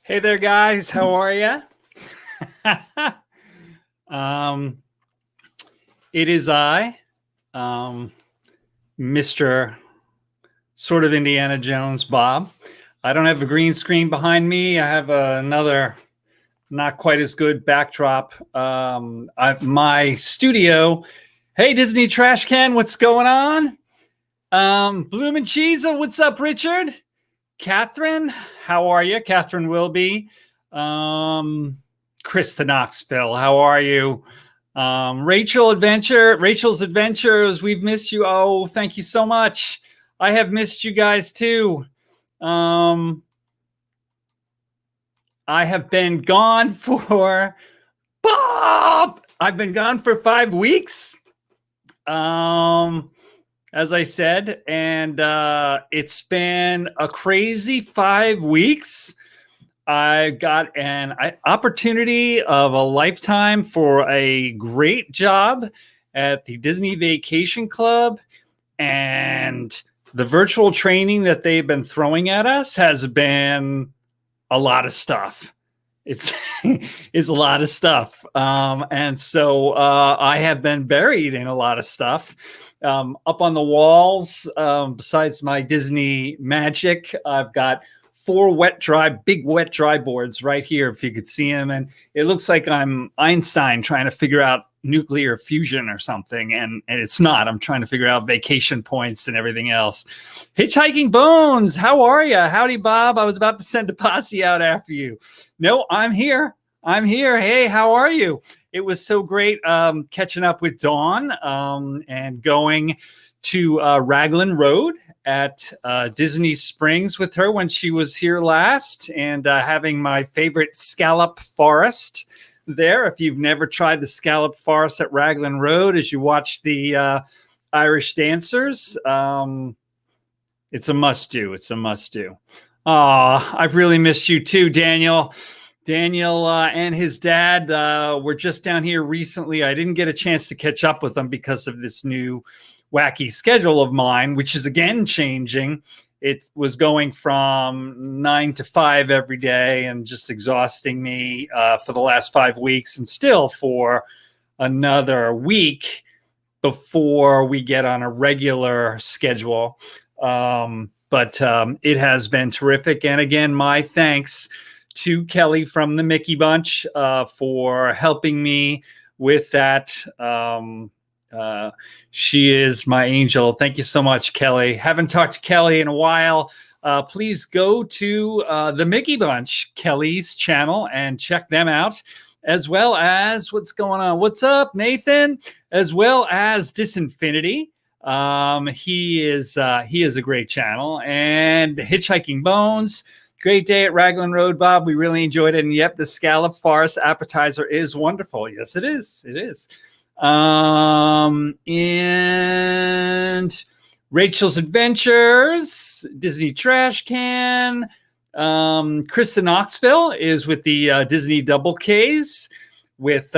Hey there, guys. How are you? um, it is I, Mr. Sort of Indiana Jones, Bob. I don't have a green screen behind me. I have another not quite as good backdrop. My studio. Hey, Disney Trash Can, what's going on? Bloom and Cheese, what's up, Richard? Catherine, how are you? Catherine Wilby. Krista Knoxville, how are you? Rachel's Adventures, we've missed you. Oh, thank you so much. I have missed you guys too. I have been gone for Bob. I've been gone for 5 weeks. As I said, and it's been a crazy 5 weeks. I got an opportunity of a lifetime for a great job at the Disney Vacation Club, and the virtual training that they've been throwing at us has been a lot of stuff. It's a lot of stuff, and so I have been buried in a lot of stuff. Up on the walls, besides my Disney magic, I've got 4 big wet dry boards right here, if you could see them. And it looks like I'm Einstein trying to figure out nuclear fusion or something. And it's not. I'm trying to figure out vacation points and everything else. Hitchhiking Bones, how are you? Howdy, Bob. I was about to send a posse out after you. No, I'm here. Hey, how are you? It was so great catching up with Dawn and going to Raglan Road at Disney Springs with her when she was here last, and having my favorite scallop forest there. If you've never tried the scallop forest at Raglan Road as you watch the Irish dancers, it's a must-do. I've really missed you too, Daniel. Daniel and his dad were just down here recently. I didn't get a chance to catch up with them because of this new wacky schedule of mine, which is again changing. It was going from 9 to 5 every day and just exhausting me for the last 5 weeks, and still for another week before we get on a regular schedule. But it has been terrific. And again, my thanks to Kelly from the Mickey Bunch for helping me with that. She is my angel. Thank you so much, Kelly. Haven't talked to Kelly in a while. Please go to the Mickey Bunch, Kelly's channel, and check them out, as well as what's going on. What's up, Nathan? As well as Disinfinity. He is a great channel. And Hitchhiking Bones. Great day at Raglan Road, Bob. We really enjoyed it. And yep, the scallop farce appetizer is wonderful. Yes, it is. It is. And Rachel's Adventures, Disney Trash Can. Krista Knoxville is with the Disney Double Ks with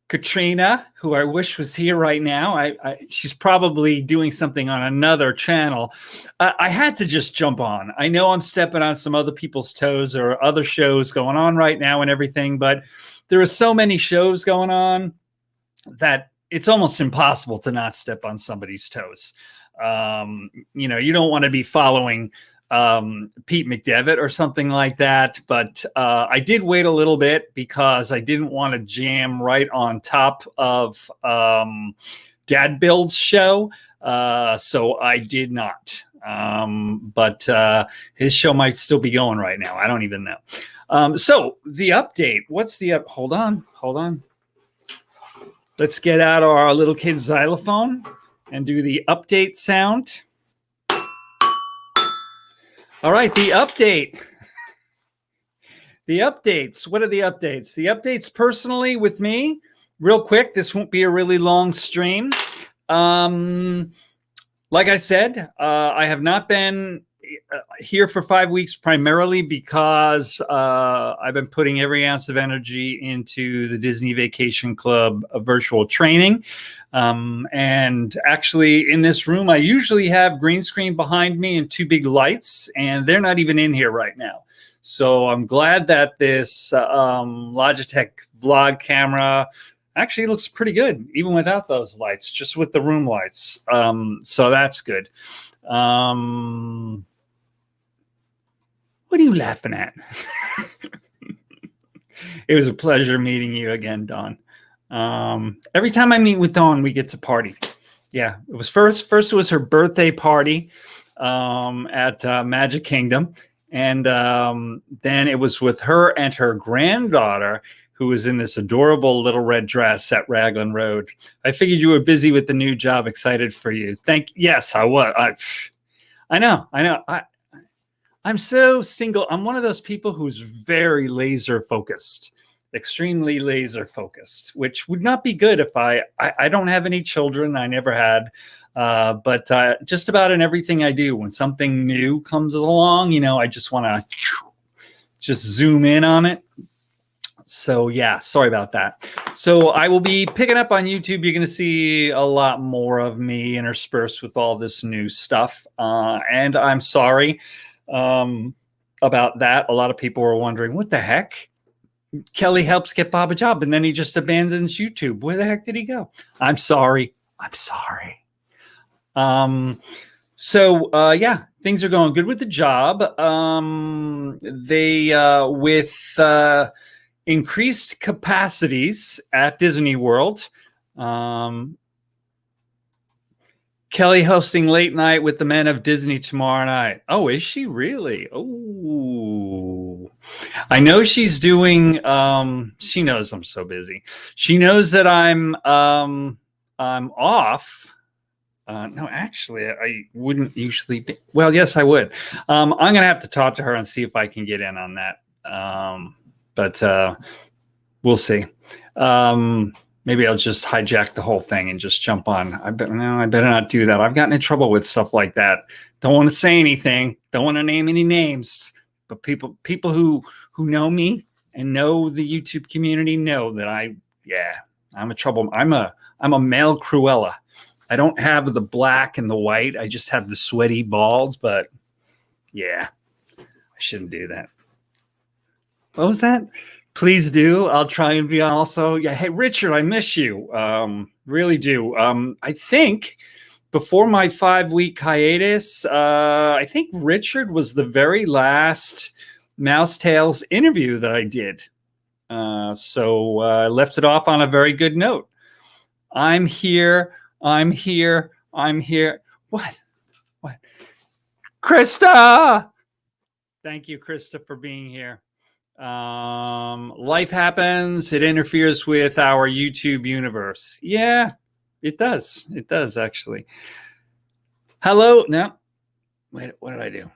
Katrina, who I wish was here right now. She's probably doing something on another channel. I had to just jump on. I know I'm stepping on some other people's toes or other shows going on right now and everything, but there are so many shows going on that it's almost impossible to not step on somebody's toes. You don't want to be following Pete McDevitt or something like that. But I did wait a little bit because I didn't want to jam right on top of Dad Bill's show. So I did not. But his show might still be going right now. I don't even know. So the update, hold on. Let's get out our little kid's xylophone and do the update sound. All right, the update. The updates. What are the updates? The updates personally with me, real quick. This won't be a really long stream. Like I said, I have not been here for 5 weeks primarily because I've been putting every ounce of energy into the Disney Vacation Club virtual training. And actually in this room, I usually have green screen behind me and 2 big lights, and they're not even in here right now. So I'm glad that this Logitech vlog camera actually looks pretty good, even without those lights, just with the room lights. So that's good. What are you laughing at? It was a pleasure meeting you again, Dawn. Every time I meet with Dawn, we get to party. Yeah, it was first it was her birthday party at Magic Kingdom. And then it was with her and her granddaughter, who was in this adorable little red dress at Raglan Road. I figured you were busy with the new job. Excited for you. Yes, I was. I know. I'm so single. I'm one of those people who's very laser focused, extremely laser focused, which would not be good if I don't have any children. I never had. But just about in everything I do, when something new comes along, I just want to just zoom in on it. So yeah, sorry about that. So I will be picking up on YouTube. You're going to see a lot more of me interspersed with all this new stuff. And I'm sorry about that. A lot of people were wondering, what the heck? Kelly helps get Bob a job, and then he just abandons YouTube. Where the heck did he go? I'm sorry. Yeah, things are going good with the job. With increased capacities at Disney World. Kelly hosting late night with the men of Disney tomorrow night. Oh, is she really? Oh, I know she's doing, she knows I'm so busy. She knows that I'm off. No, actually, I wouldn't usually be. Well, yes, I would. I'm going to have to talk to her and see if I can get in on that. But we'll see. Maybe I'll just hijack the whole thing and just jump on. I better not do that. I've gotten in trouble with stuff like that. Don't want to say anything. Don't want to name any names. But people who know me and know the YouTube community know that I'm a trouble. I'm a male Cruella. I don't have the black and the white. I just have the sweaty balds. But yeah, I shouldn't do that. What was that? Please do. I'll try and be also. Yeah. Hey, Richard, I miss you. Really do. I think before my 5-week hiatus, I think Richard was the very last Mouse Tales interview that I did. So I left it off on a very good note. I'm here. What? Krista! Thank you, Krista, for being here. Life happens. It interferes with our YouTube universe. Yeah, it does. It does, actually. Hello. No. Wait, what did I do?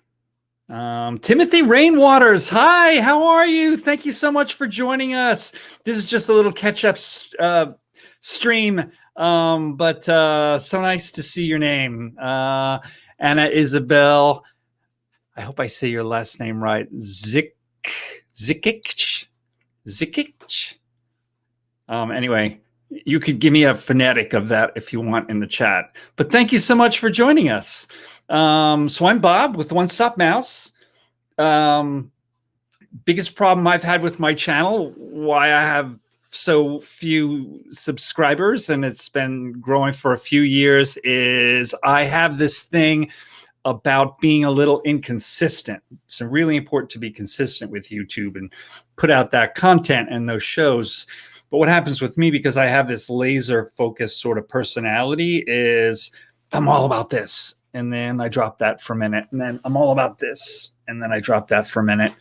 Timothy Rainwaters. Hi, how are you? Thank you so much for joining us. This is just a little catch-up stream. But so nice to see your name. Anna Isabel. I hope I say your last name right. Zikic. Anyway, you could give me a phonetic of that if you want in the chat. But thank you so much for joining us. So I'm Bob with One Stop Mouse. Biggest problem I've had with my channel, why I have so few subscribers and it's been growing for a few years, is I have this thing about being a little inconsistent. It's really important to be consistent with YouTube and put out that content and those shows. But what happens with me, because I have this laser focused sort of personality, is I'm all about this. And then I drop that for a minute. And then I'm all about this. And then I drop that for a minute.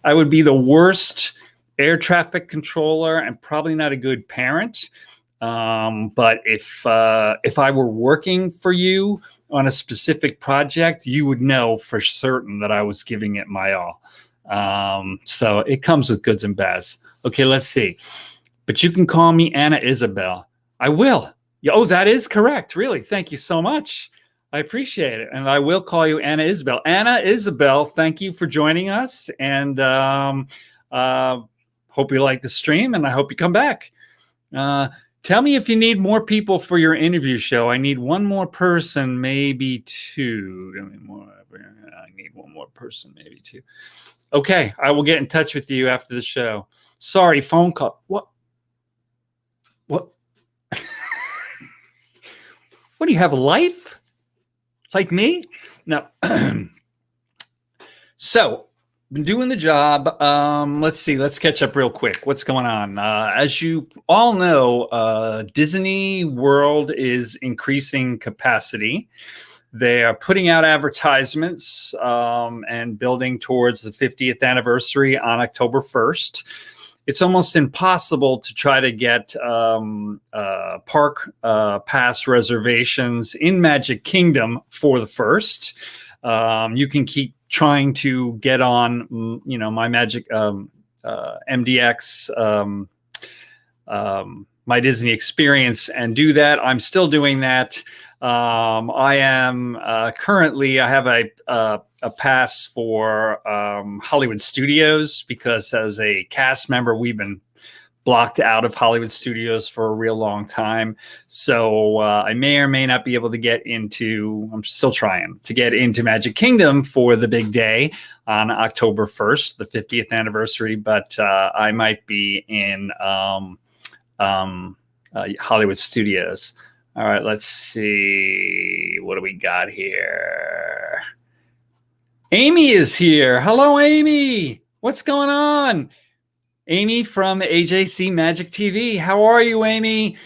I would be the worst air traffic controller and probably not a good parent. But if I were working for you on a specific project, you would know for certain that I was giving it my all. So it comes with goods and bads. Okay, let's see. But you can call me Anna Isabel. I will. Oh, that is correct. Really. Thank you so much. I appreciate it. And I will call you Anna Isabel. Anna Isabel, thank you for joining us. And hope you like the stream, and I hope you come back. Tell me if you need more people for your interview show. I need one more person, maybe two. I need one more person, maybe two. Okay, I will get in touch with you after the show. Sorry, phone call. What? What? What do you have, a life? Like me? No. So, been doing the job. Let's see. Let's catch up real quick. What's going on? As you all know, Disney World is increasing capacity. They are putting out advertisements and building towards the 50th anniversary on October 1st. It's almost impossible to try to get park pass reservations in Magic Kingdom for the first. You can keep trying to get on, my Magic MDX, my Disney Experience, and do that. I'm still doing that. I am currently, I have a pass for Hollywood Studios, because as a cast member, we've been blocked out of Hollywood Studios for a real long time. So I may or may not be able to get into, I'm still trying to get into Magic Kingdom for the big day on October 1st, the 50th anniversary, but I might be in Hollywood Studios. All right, let's see. What do we got here? Amy is here. Hello, Amy. What's going on? Amy from AJC Magic TV. How are you, Amy?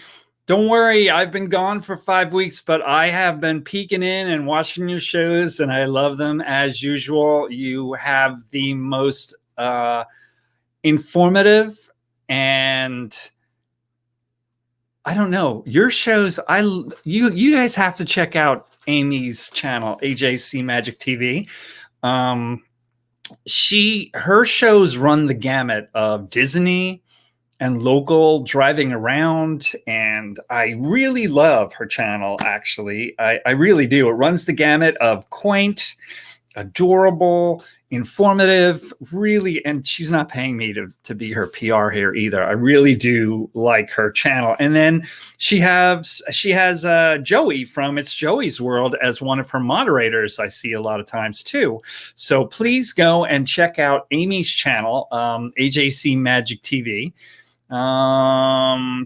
Don't worry, I've been gone for 5 weeks, but I have been peeking in and watching your shows, and I love them as usual. You have the most informative, and I don't know, your shows. You guys have to check out Amy's channel, AJC Magic TV. Her shows run the gamut of Disney and local driving around, and I really love her channel. Actually, I really do. It runs the gamut of quaint, adorable, informative, really, and she's not paying me to be her PR here either. I really do like her channel. And then she has Joey from It's Joey's World as one of her moderators. I see a lot of times too. So please go and check out Amy's channel, AJC Magic TV.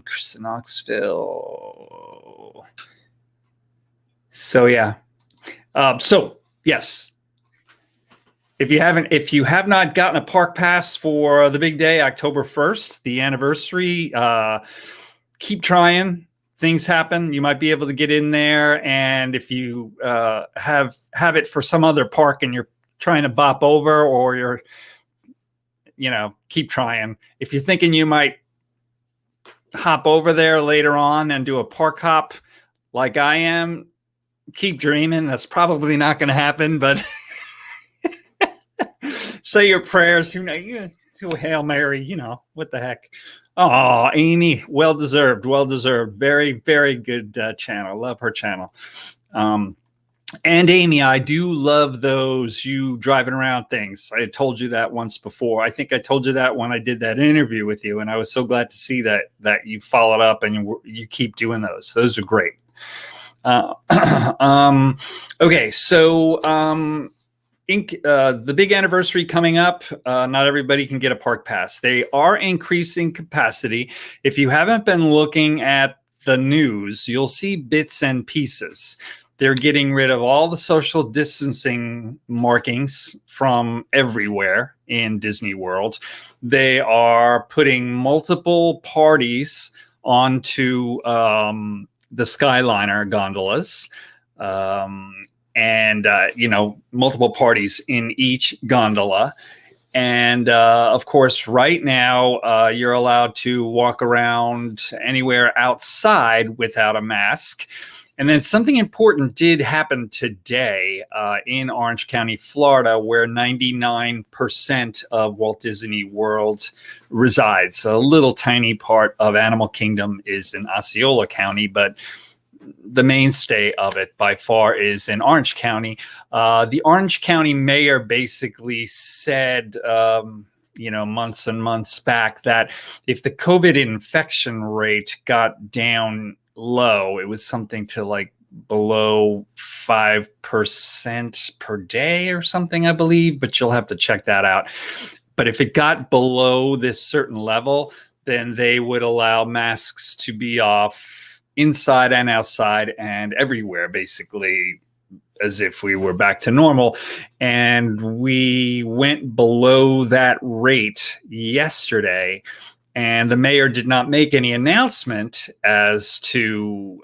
Chris in Knoxville. So yeah. So yes. If you have not gotten a park pass for the big day, October 1st, the anniversary, keep trying. Things happen. You might be able to get in there. And if you have it for some other park and you're trying to bop over, or you're, keep trying. If you're thinking you might hop over there later on and do a park hop like I am, keep dreaming. That's probably not going to happen, but say your prayers, to a Hail Mary, what the heck. Oh, Amy, well deserved. Very, very good channel. Love her channel. And Amy, I do love those you driving around things. I told you that once before. I think I told you that when I did that interview with you, and I was so glad to see that you followed up and you keep doing those. Those are great. Okay, so the big anniversary coming up, not everybody can get a park pass. They are increasing capacity. If you haven't been looking at the news, you'll see bits and pieces. They're getting rid of all the social distancing markings from everywhere in Disney World. They are putting multiple parties onto the Skyliner gondolas. And multiple parties in each gondola. And of course, right now, you're allowed to walk around anywhere outside without a mask. And then something important did happen today in Orange County, Florida, where 99% of Walt Disney World resides. A little tiny part of Animal Kingdom is in Osceola County, but the mainstay of it by far is in Orange County. The Orange County mayor basically said, months and months back, that if the COVID infection rate got down low, it was something to like below 5% per day or something, I believe, but you'll have to check that out. But if it got below this certain level, then they would allow masks to be off inside and outside and everywhere, basically, as if we were back to normal. And we went below that rate yesterday. And the mayor did not make any announcement as to,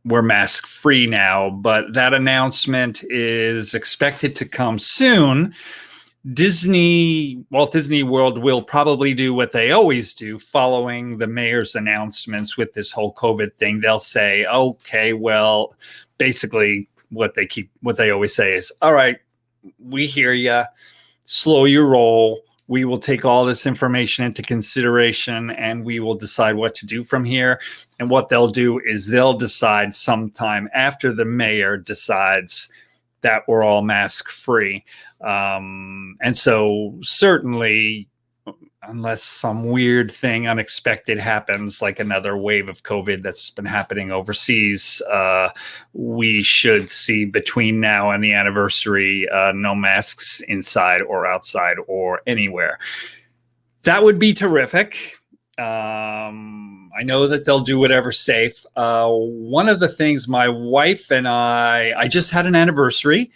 we're mask free now, but that announcement is expected to come soon. Walt Disney World will probably do what they always do following the mayor's announcements with this whole COVID thing. They'll say, okay, well, basically what they always say is, all right, we hear you, slow your roll. We will take all this information into consideration and we will decide what to do from here. And what they'll do is they'll decide sometime after the mayor decides that we're all mask free. And so certainly, unless some weird thing unexpected happens, like another wave of COVID that's been happening overseas, we should see between now and the anniversary, no masks inside or outside or anywhere. That would be terrific. I know that they'll do whatever's safe. One of the things my wife and I just had an anniversary.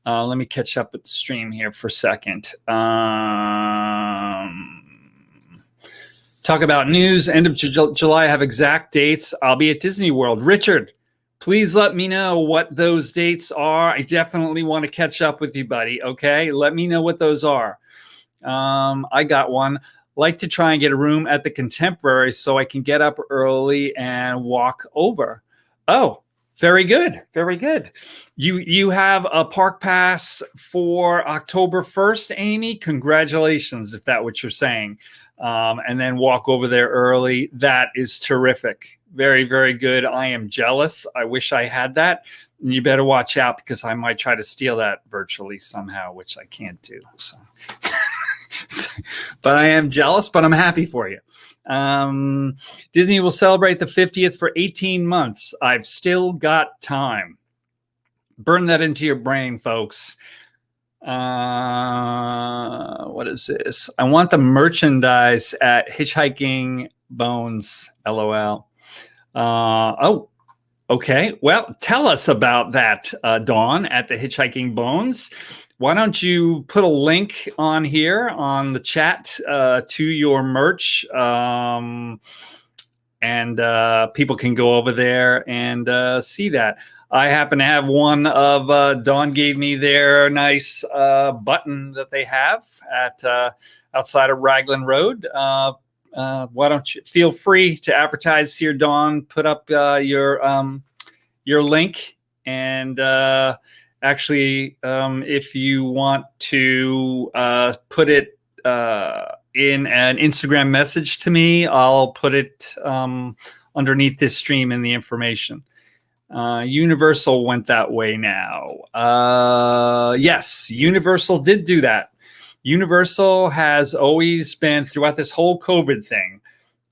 Let me catch up with the stream here for a second. Talk about news. End of July. I have exact dates. I'll be at Disney World. Richard, please let me know what those dates are. I definitely want to catch up with you, buddy. Okay, let me know what those are. I got one. Like to try and get a room at the Contemporary so I can get up early and walk over. Oh, very good. Very good. You have a park pass for October 1st, Amy. Congratulations, if that's what you're saying. And then walk over there early. That is terrific. Very, very good. I am jealous. I wish I had that. And you better watch out because I might try to steal that virtually somehow, which I can't do. So, but I am jealous, but I'm happy for you. Disney will celebrate the 50th for 18 months. I've still got time. Burn that into your brain, folks. What is this? I want the merchandise at Hitchhiking Bones, LOL. Okay. Well, tell us about that, Dawn, at the Hitchhiking Bones. Why don't you put a link on here on the chat to your merch, and people can go over there and see that. I happen to have one of Dawn gave me their nice button that they have at outside of Raglan Road. Why don't you feel free to advertise here, Dawn? Put up your link and. Actually, if you want to put it in an Instagram message to me, I'll put it underneath this stream in the information. Universal went that way now. Yes, Universal did do that. Universal has always been, throughout this whole COVID thing,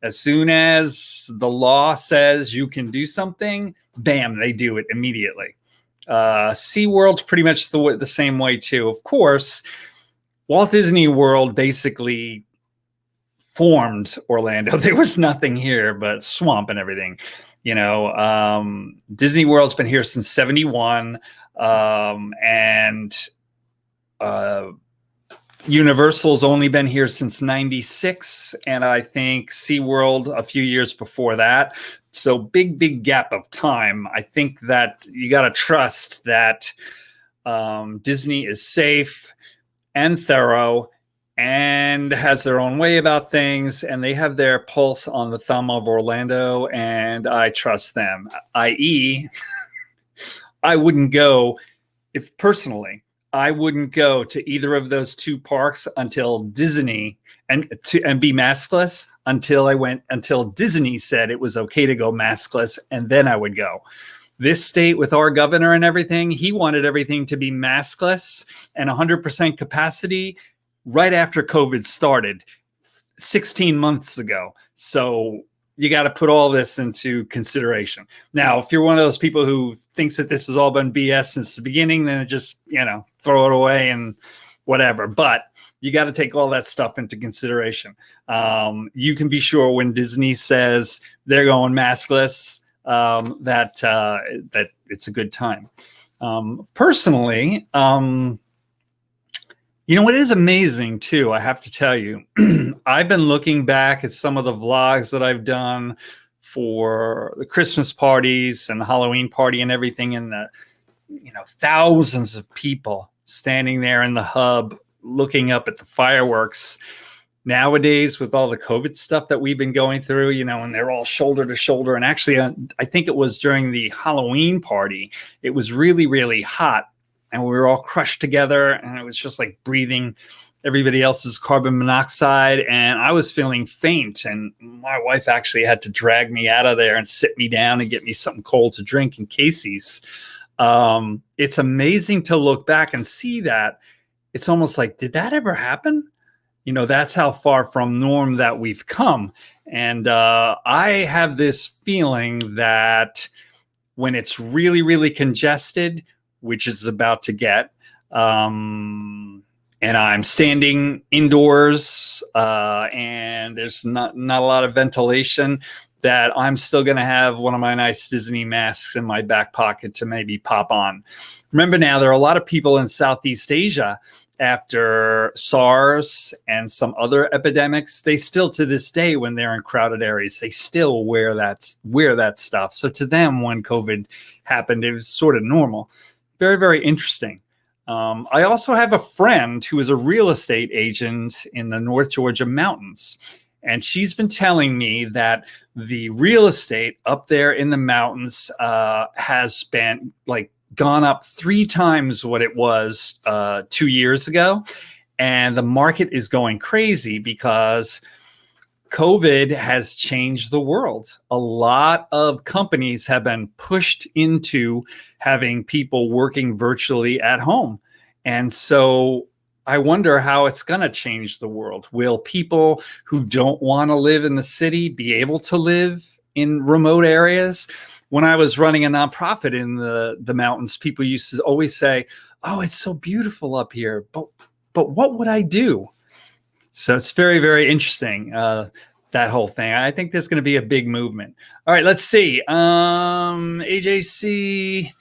as soon as the law says you can do something, bam, they do it immediately. SeaWorld's pretty much the same way too. Of course, Walt Disney World basically formed Orlando. There was nothing here but swamp and everything. Disney World's been here since 71, and Universal's only been here since 96, and I think SeaWorld a few years before that. So big gap of time. I think that you got to trust that Disney is safe and thorough and has their own way about things, and they have their pulse on the thumb of Orlando, and I trust them. i.e., I wouldn't go, I wouldn't go to either of those two parks until Disney and be maskless until Disney said it was okay to go maskless, and then I would go. This state with our governor and everything, he wanted everything to be maskless and 100% capacity right after COVID started 16 months ago. So you got to put all this into consideration. Now, if you're one of those people who thinks that this has all been BS since the beginning, then just, throw it away and whatever. But you got to take all that stuff into consideration. You can be sure when Disney says they're going maskless, that it's a good time. Personally, it is amazing too. I have to tell you, I've been looking back at some of the vlogs that I've done for the Christmas parties and the Halloween party and everything, and the, thousands of people standing there in the hub looking up at the fireworks. Nowadays, with all the COVID stuff that we've been going through, and they're all shoulder to shoulder. And actually, I think it was during the Halloween party, it was really, really hot. And we were all crushed together, and it was just like breathing everybody else's carbon monoxide. And I was feeling faint. And my wife actually had to drag me out of there and sit me down and get me something cold to drink in Casey's. It's amazing to look back and see that. It's almost like, did that ever happen? That's how far from norm that we've come. And I have this feeling that when it's really, really congested, which is about to get, and I'm standing indoors, and there's not a lot of ventilation, that I'm still going to have one of my nice Disney masks in my back pocket to maybe pop on. Remember now, there are a lot of people in Southeast Asia after SARS and some other epidemics. They still, to this day, when they're in crowded areas, they still wear that stuff. So to them, when COVID happened, it was sort of normal. Very, very interesting. I also have a friend who is a real estate agent in the North Georgia mountains. And she's been telling me that the real estate up there in the mountains has been gone up 3 times what it was 2 years ago. And the market is going crazy because COVID has changed the world. A lot of companies have been pushed into having people working virtually at home. And so I wonder how it's going to change the world. Will people who don't want to live in the city be able to live in remote areas? When I was running a nonprofit in the mountains, people used to always say, "Oh, it's so beautiful up here, but what would I do?" So it's very, very interesting, that whole thing. I think there's going to be a big movement. All right, let's see. AJC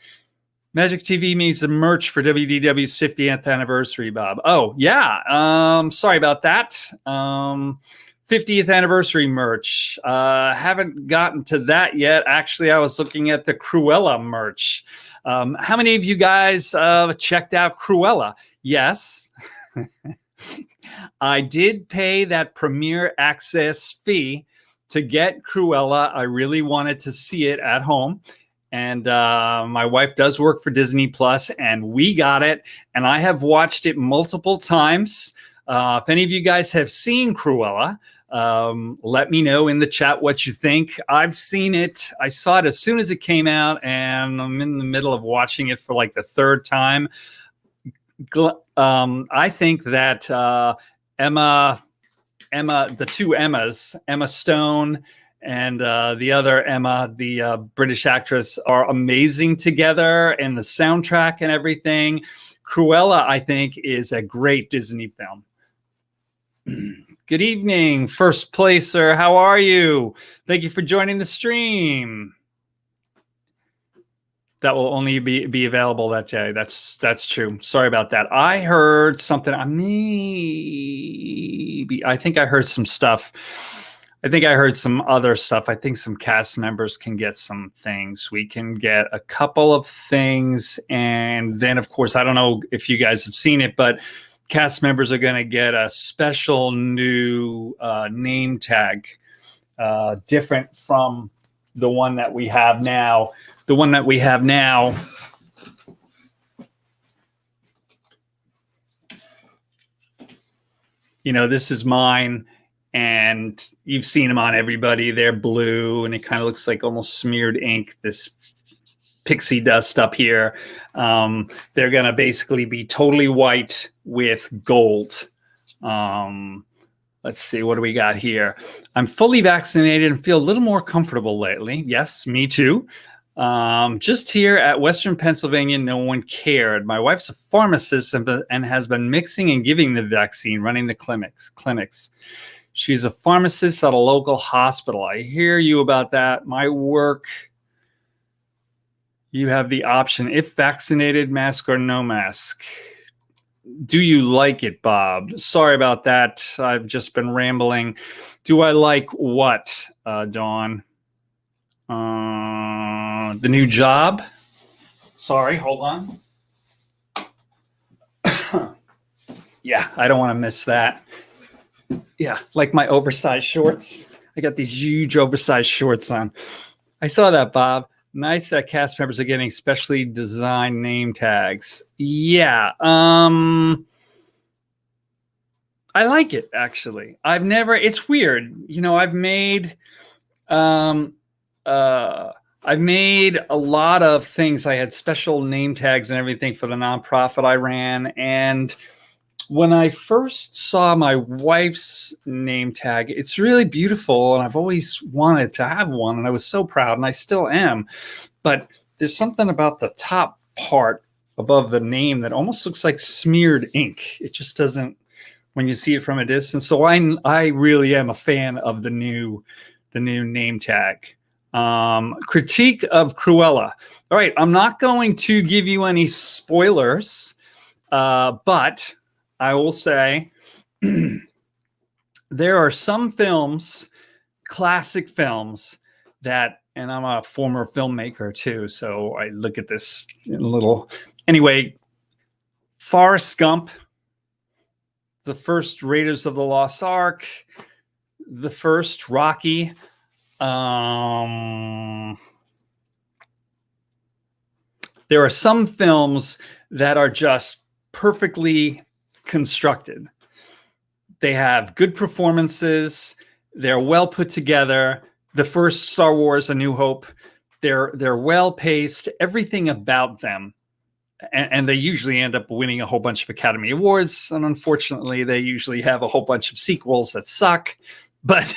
Magic TV means the merch for WDW's 50th anniversary, Bob. Oh, yeah. Sorry about that. 50th anniversary merch. Haven't gotten to that yet. Actually, I was looking at the Cruella merch. How many of you guys checked out Cruella? Yes. I did pay that Premier Access fee to get Cruella. I really wanted to see it at home. And my wife does work for Disney Plus, and we got it. And I have watched it multiple times. If any of you guys have seen Cruella, let me know in the chat what you think. I've seen it. I saw it as soon as it came out, and I'm in the middle of watching it for like the 3rd time. I think that Emma, the 2 Emmas, Emma Stone and the other Emma, the British actress, are amazing together, and the soundtrack and everything. Cruella, I think, is a great Disney film. Good evening, first placer. How are you? Thank you for joining the stream. That will only be available that day. That's true. Sorry about that. I heard something. I think I heard some stuff. I think I heard some other stuff. I think some cast members can get some things. We can get a couple of things. And then, of course, I don't know if you guys have seen it, but cast members are going to get a special new name tag, different from the one that we have now. The one that we have now, this is mine, and you've seen them on everybody. They're blue, and it kind of looks like almost smeared ink, this pixie dust up here. They're going to basically be totally white with gold. Let's see, what do we got here? I'm fully vaccinated and feel a little more comfortable lately. Yes, me too. Just here at Western Pennsylvania, no one cared. My wife's a pharmacist and has been mixing and giving the vaccine, running the clinics. She's a pharmacist at a local hospital. I hear you about that. My work, you have the option, if vaccinated, mask or no mask. Do you like it, Bob? Sorry about that. I've just been rambling. Do I like what, Dawn? The new job? Sorry, hold on. Yeah, I don't want to miss that. Yeah, like my oversized shorts. I got these huge oversized shorts on. I saw that, Bob. Nice that cast members are getting specially designed name tags. Yeah, I like it, actually. It's weird. You know, I've made a lot of things. I had special name tags and everything for the nonprofit I ran. And when I first saw my wife's name tag, it's really beautiful. And I've always wanted to have one. And I was so proud, and I still am. But there's something about the top part above the name that almost looks like smeared ink. It just doesn't, when you see it from a distance. So I really am a fan of the new name tag. Critique of Cruella. All right, I'm not going to give you any spoilers, but I will say there are some films, classic films, that, and I'm a former filmmaker too, so I look at this in a little. Anyway, Forrest Gump, the first Raiders of the Lost Ark, the first Rocky. There are some films that are just perfectly constructed. They have good performances. They're well put together. The first Star Wars, A New Hope, they're well paced. Everything about them. And they usually end up winning a whole bunch of Academy Awards. And unfortunately, they usually have a whole bunch of sequels that suck. But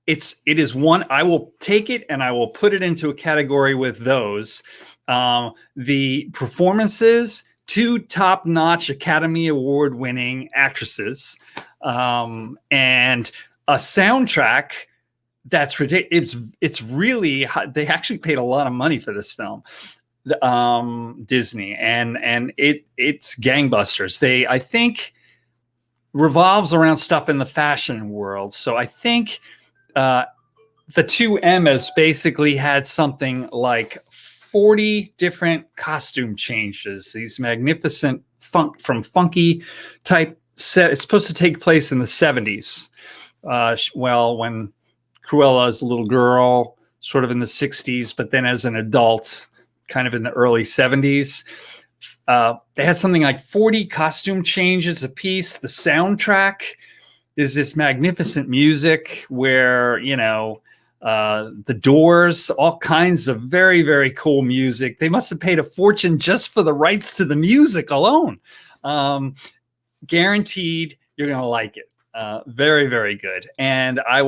it is one, I will take it and I will put it into a category with those. The performances, 2 top-notch Academy Award-winning actresses, and a soundtrack that's ridiculous. It's really, they actually paid a lot of money for this film, Disney, and it's gangbusters. I think revolves around stuff in the fashion world. So I think the 2 Emmas basically had something like 40 different costume changes. These magnificent funky type set. It's supposed to take place in the 70s. Well, when Cruella is a little girl, sort of in the 60s, but then as an adult, kind of in the early 70s. They had something like 40 costume changes a piece. The soundtrack is this magnificent music where, you know, the Doors, all kinds of very, very cool music. They must have paid a fortune just for the rights to the music alone. Guaranteed you're going to like it. Very, very good. And I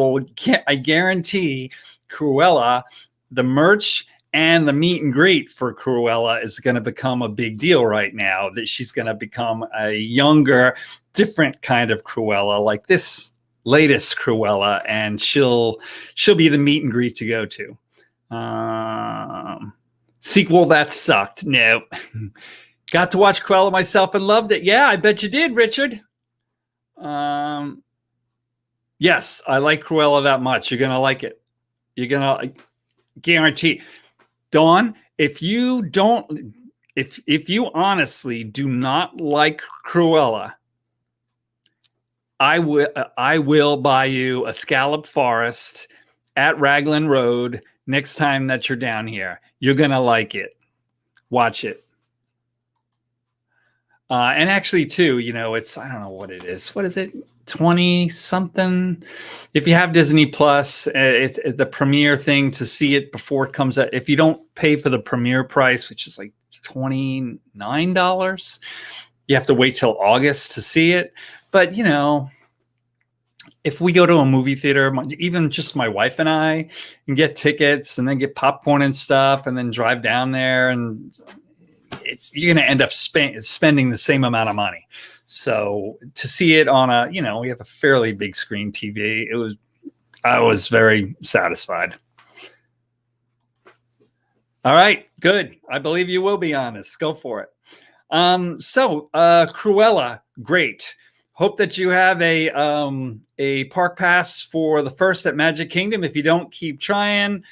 guarantee Cruella, the merch and the meet and greet for Cruella is going to become a big deal right now, that she's going to become a younger, different kind of Cruella, like this latest Cruella, and she'll be the meet and greet to go to. Sequel that sucked. No. Got to watch Cruella myself and loved it. Yeah, I bet you did, Richard. Yes, I like Cruella that much. You're going to like it. You're going to guarantee. Dawn, if you honestly do not like Cruella, I will buy you a scalloped forest at Raglan Road next time that you're down here. You're going to like it. Watch it. And actually, too, you know, I don't know what it is. What is it? 20 something. If you have Disney Plus, it's the premiere thing to see it before it comes out. If you don't pay for the premiere price, which is like $29. You have to wait till August to see it. But, you know, if we go to a movie theater, even just my wife and I, and get tickets and then get popcorn and stuff and then drive down there, and you're going to end up spending the same amount of money. So to see it on a, you know, we have a fairly big screen TV. I was very satisfied. All right, good. I believe you will be honest. Go for it. Cruella, great. Hope that you have a park pass for the first at Magic Kingdom. If you don't, keep trying.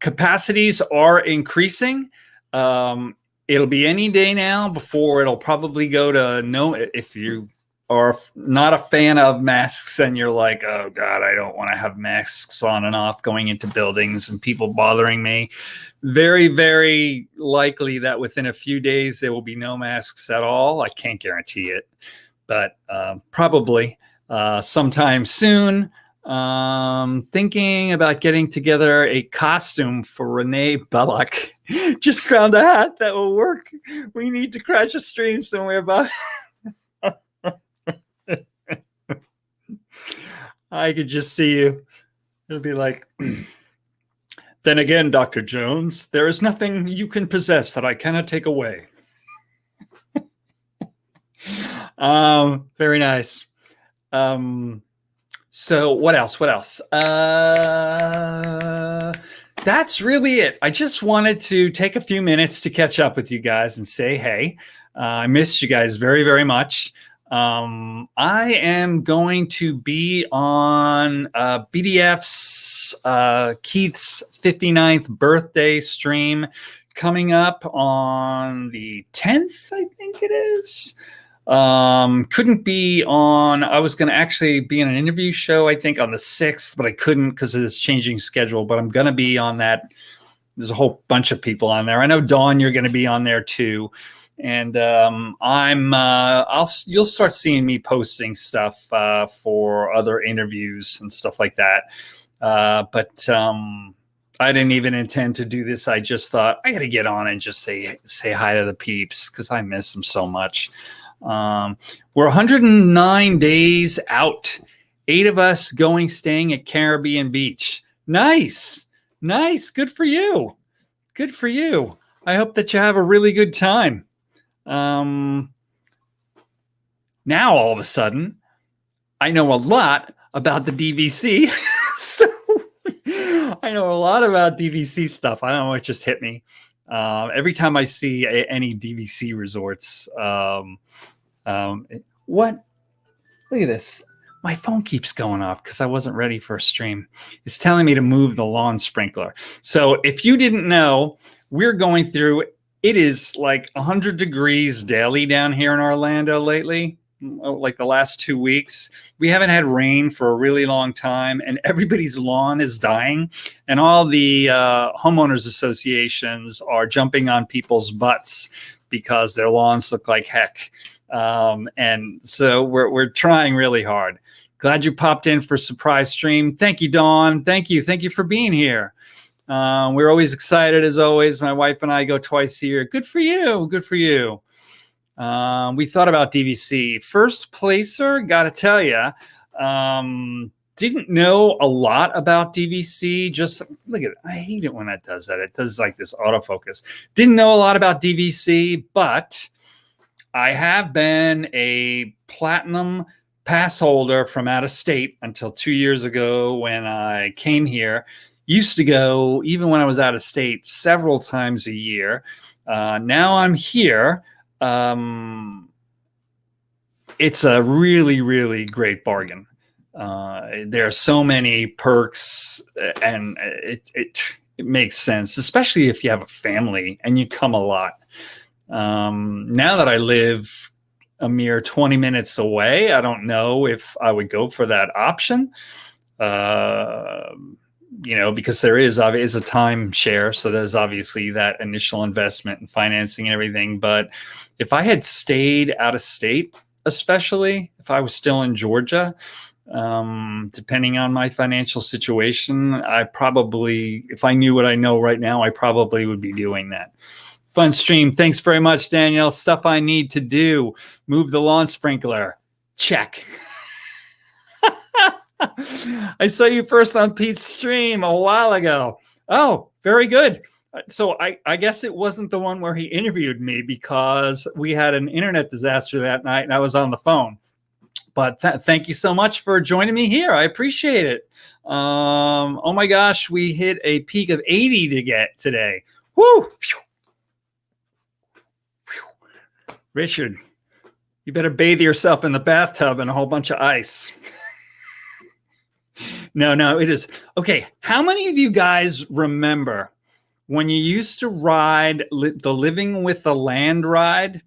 Capacities are increasing. It'll be any day now before it'll probably go to no. If you are not a fan of masks and you're like, oh God, I don't want to have masks on and off going into buildings and people bothering me. Very, very likely that within a few days there will be no masks at all. I can't guarantee it, but probably sometime soon. Thinking about getting together a costume for Renee Belloc. Just found a hat that will work. We need to crash a stream somewhere about. I could just see you. It'll be like, then again, Dr. Jones, there is nothing you can possess that I cannot take away. Very nice. So what else? That's really it. I just wanted to take a few minutes to catch up with you guys and say, hey, I missed you guys very, very much. I am going to be on BDF's Keith's 59th birthday stream coming up on the 10th, I think it is. Couldn't be on. I was going to actually be in an interview show, I think, on the 6th, but I couldn't because of this changing schedule. But I'm going to be on that. There's a whole bunch of people on there. I know, Dawn, you're going to be on there too. And you'll start seeing me posting stuff for other interviews and stuff like that. But I didn't even intend to do this. I just thought I got to get on and just say hi to the peeps because I miss them so much. We're 109 days out. 8 of us staying at Caribbean Beach. Nice. Good for you. I hope that you have a really good time. Now all of a sudden, I know a lot about the DVC. So I know a lot about DVC stuff. I don't know, it just hit me. Every time I see any DVC resorts, what? Look at this. My phone keeps going off because I wasn't ready for a stream. It's telling me to move the lawn sprinkler. So if you didn't know, we're going through, it is like 100 degrees daily down here in Orlando lately, like the last 2 weeks. We haven't had rain for a really long time, and everybody's lawn is dying. And all the homeowners associations are jumping on people's butts because their lawns look like heck. And so we're trying really hard. Glad you popped in for a surprise stream. Thank you, Dawn. Thank you for being here. We're always excited, as always. My wife and I go twice a year. Good for you. We thought about DVC. First placer, gotta tell you, didn't know a lot about DVC. Just look at it. I hate it when that does that. It does like this autofocus. Didn't know a lot about DVC, but I have been a platinum pass holder from out of state until 2 years ago when I came here. Used to go, even when I was out of state, several times a year. Now I'm here. It's a really, really great bargain. There are so many perks, and it makes sense, especially if you have a family and you come a lot. Now that I live a mere 20 minutes away, I don't know if I would go for that option. Because there is a timeshare, so there's obviously that initial investment and financing and everything. But if I had stayed out of state, especially if I was still in Georgia, Depending on my financial situation, I probably, if I knew what I know right now, I probably would be doing that. Fun stream. Thanks very much, Danielle. Stuff I need to do. Move the lawn sprinkler. Check. I saw you first on Pete's stream a while ago. Oh, very good. So I guess it wasn't the one where he interviewed me, because we had an internet disaster that night and I was on the phone. But thank you so much for joining me here. I appreciate it. Oh my gosh, we hit a peak of 80 to get today. Woo! Richard, you better bathe yourself in the bathtub in a whole bunch of ice. No, it is. Okay, how many of you guys remember when you used to ride the Living with the Land ride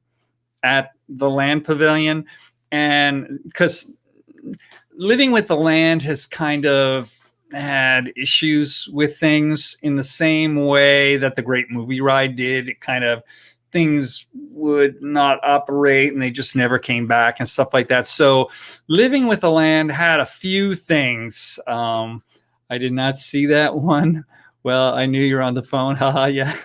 at the Land Pavilion? And because Living with the Land has kind of had issues with things in the same way that the Great Movie Ride did. It kind of, things would not operate and they just never came back and stuff like that. So Living with the Land had a few things. I did not see that one. Well, I knew you were on the phone. Haha, yeah.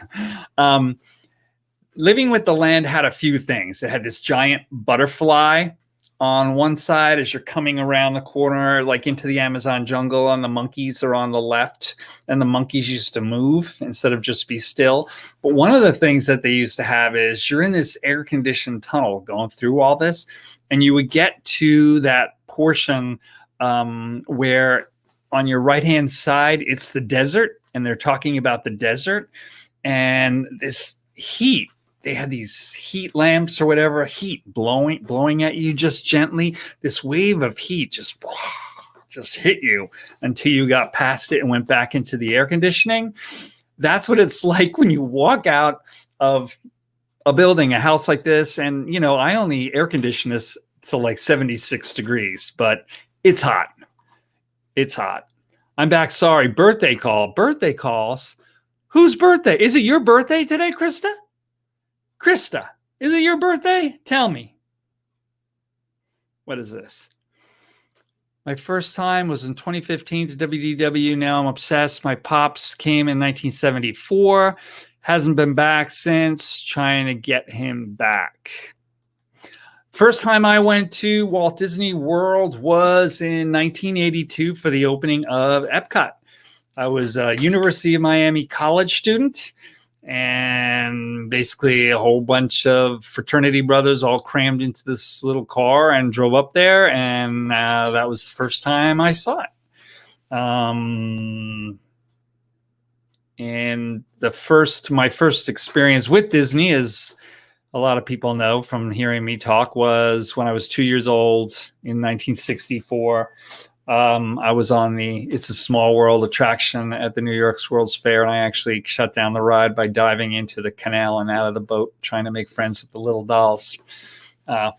Living with the Land had a few things. It had this giant butterfly on one side as you're coming around the corner, like into the Amazon jungle, and the monkeys are on the left, and the monkeys used to move instead of just be still. But one of the things that they used to have is you're in this air-conditioned tunnel going through all this, and you would get to that portion where on your right-hand side, it's the desert, and they're talking about the desert, and this heat. They had these heat lamps or whatever, heat blowing at you just gently. This wave of heat just hit you until you got past it and went back into the air conditioning. That's what it's like when you walk out of a building, a house like this. And, you know, I only air condition this to like 76 degrees, but it's hot. It's hot. I'm back. Sorry. Birthday call. Birthday calls. Whose birthday? Is it your birthday today, Krista? Krista, is it your birthday? Tell me. What is this? My first time was in 2015 to WDW. Now I'm obsessed. My pops came in 1974. Hasn't been back since. Trying to get him back. First time I went to Walt Disney World was in 1982 for the opening of Epcot. I was a University of Miami college student. And basically a whole bunch of fraternity brothers all crammed into this little car and drove up there. And that was the first time I saw it. And my first experience with Disney, as a lot of people know from hearing me talk, was when I was 2 years old in 1964. I was on the It's a Small World attraction at the New York's World's Fair, and I actually shut down the ride by diving into the canal and out of the boat, trying to make friends with the little dolls.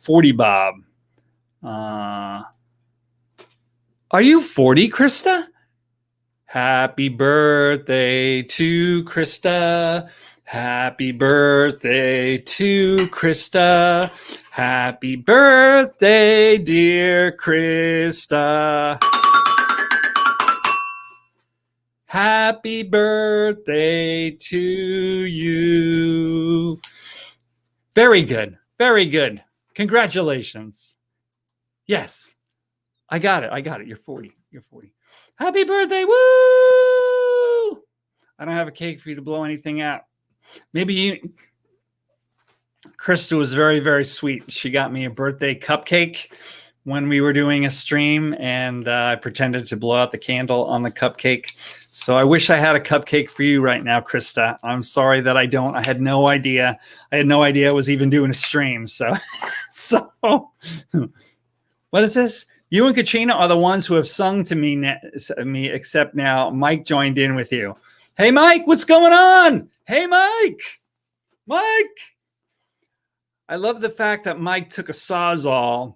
40 Bob. Are you 40, Krista? Happy birthday to Krista. Happy birthday to Krista. Happy birthday, dear Krista. Happy birthday to you. Very good. Very good. Congratulations. Yes. I got it. You're 40. You're 40. Happy birthday. Woo! I don't have a cake for you to blow anything out. Maybe Krista was very, very sweet. She got me a birthday cupcake when we were doing a stream, and I pretended to blow out the candle on the cupcake. So I wish I had a cupcake for you right now, Krista. I'm sorry that I don't. I had no idea. I was even doing a stream. So, what is this? You and Katrina are the ones who have sung to me, except now Mike joined in with you. Hey, Mike, what's going on? Hey, Mike. I love the fact that Mike took a Sawzall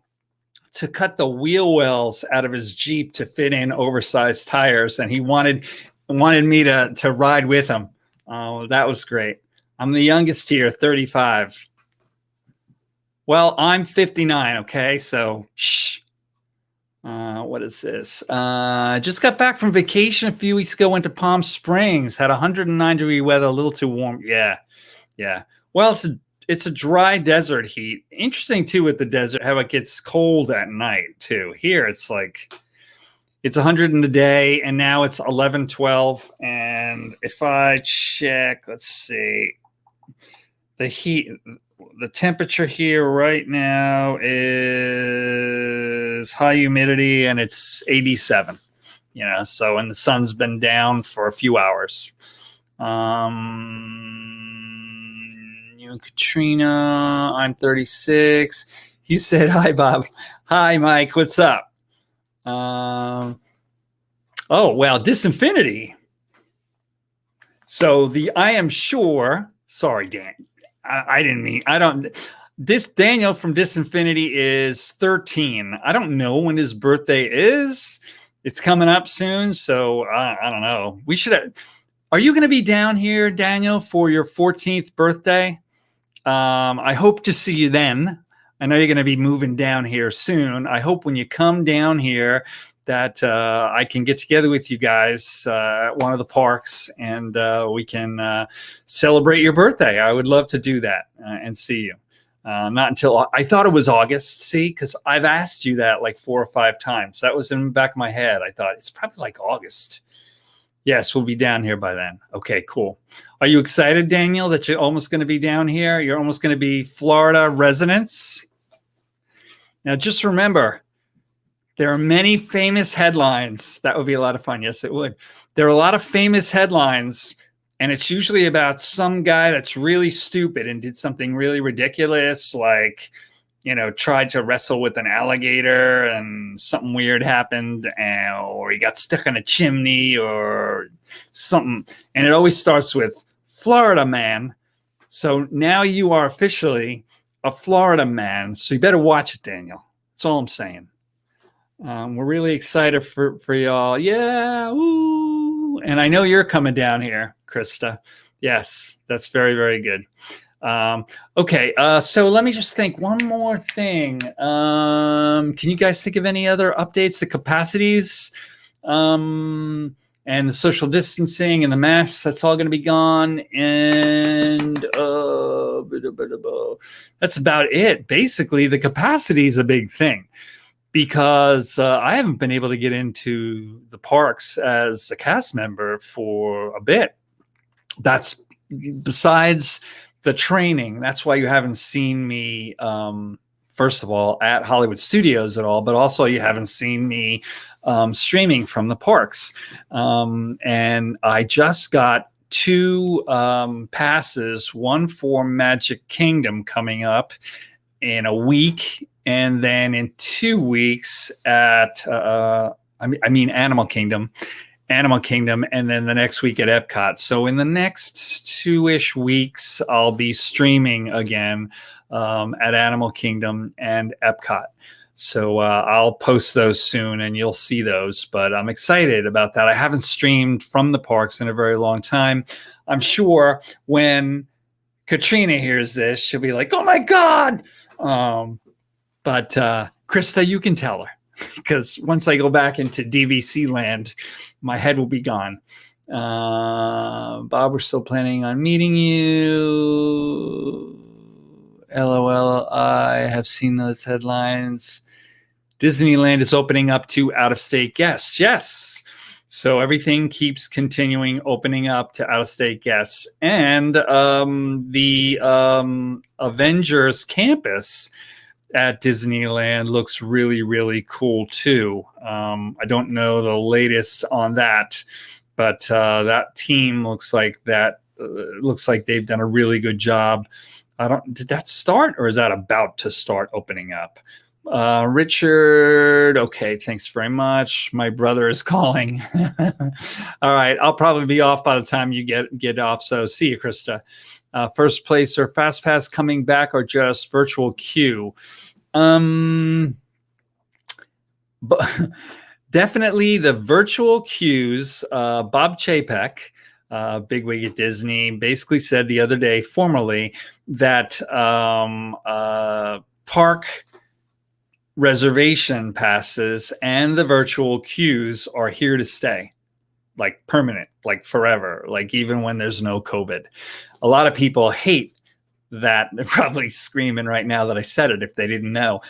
to cut the wheel wells out of his Jeep to fit in oversized tires, and he wanted me to ride with him. Oh, that was great. I'm the youngest here, 35. Well, I'm 59, okay? So, shh. What is this? Just got back from vacation a few weeks ago. Went to Palm Springs. Had 109-degree weather, a little too warm. Yeah, yeah. Well, it's a dry desert heat. Interesting too with the desert how it gets cold at night too. Here it's like it's 100 in the day, and now it's 11, 12. And if I check, let's see, the heat, the temperature here right now is high humidity, and it's 87. You know, so and the sun's been down for a few hours. You and Katrina, I'm 36. He said, "Hi, Bob. Hi, Mike. What's up?" Oh, well, Disinfinity. So the I am sure. Sorry, Dan. I didn't mean. I don't. This Daniel from Disinfinity is 13. I don't know when his birthday is. It's coming up soon, so I don't know. We should. Are you going to be down here, Daniel, for your 14th birthday? I hope to see you then. I know you're going to be moving down here soon. I hope when you come down here that I can get together with you guys at one of the parks and we can celebrate your birthday. I would love to do that and see you. Not until I thought it was August, see, because I've asked you that like 4 or 5 times. That was in the back of my head. I thought it's probably like August. Yes, we'll be down here by then. Okay, cool. Are you excited, Daniel, that you're almost going to be down here? You're almost going to be Florida residents? Now, just remember, there are many famous headlines. That would be a lot of fun. Yes, it would. There are a lot of famous headlines, and it's usually about some guy that's really stupid and did something really ridiculous, like, you know, tried to wrestle with an alligator and something weird happened, or he got stuck in a chimney or something. And it always starts with Florida man. So now you are officially a Florida man. So you better watch it, Daniel. That's all I'm saying. We're really excited for y'all. Yeah. Woo. And I know you're coming down here, Krista. Yes, that's very, very good. Okay. So let me just think one more thing. Can you guys think of any other updates? The capacities, and the social distancing and the masks, that's all going to be gone. And that's about it. Basically, the capacity is a big thing, because I haven't been able to get into the parks as a cast member for a bit. That's besides the training. That's why you haven't seen me, first of all, at Hollywood Studios at all, but also you haven't seen me streaming from the parks. And I just got 2 passes, one for Magic Kingdom coming up in a week, and then in 2 weeks at Animal Kingdom, and then the next week at Epcot. So in the next 2-ish weeks, I'll be streaming again at Animal Kingdom and Epcot. So I'll post those soon, and you'll see those. But I'm excited about that. I haven't streamed from the parks in a very long time. I'm sure when Katrina hears this, she'll be like, "Oh my God!" But Krista, you can tell her, because once I go back into DVC land, my head will be gone. Bob, we're still planning on meeting you. LOL, I have seen those headlines. Disneyland is opening up to out-of-state guests. Yes. So everything keeps continuing opening up to out-of-state guests. And the Avengers campus at Disneyland looks really, really cool too. I don't know the latest on that, but that team looks like they've done a really good job. Did that start, or is that about to start opening up? Richard, okay, thanks very much. My brother is calling. All right, I'll probably be off by the time you get off. So see you, Krista. First place or Fast Pass coming back, or just virtual queue? But definitely the virtual queues. Bob Chapek, bigwig at Disney, basically said the other day formally that park reservation passes and the virtual queues are here to stay, like permanent, like forever, like even when there's no COVID. A lot of people hate that. They're probably screaming right now that I said it if they didn't know.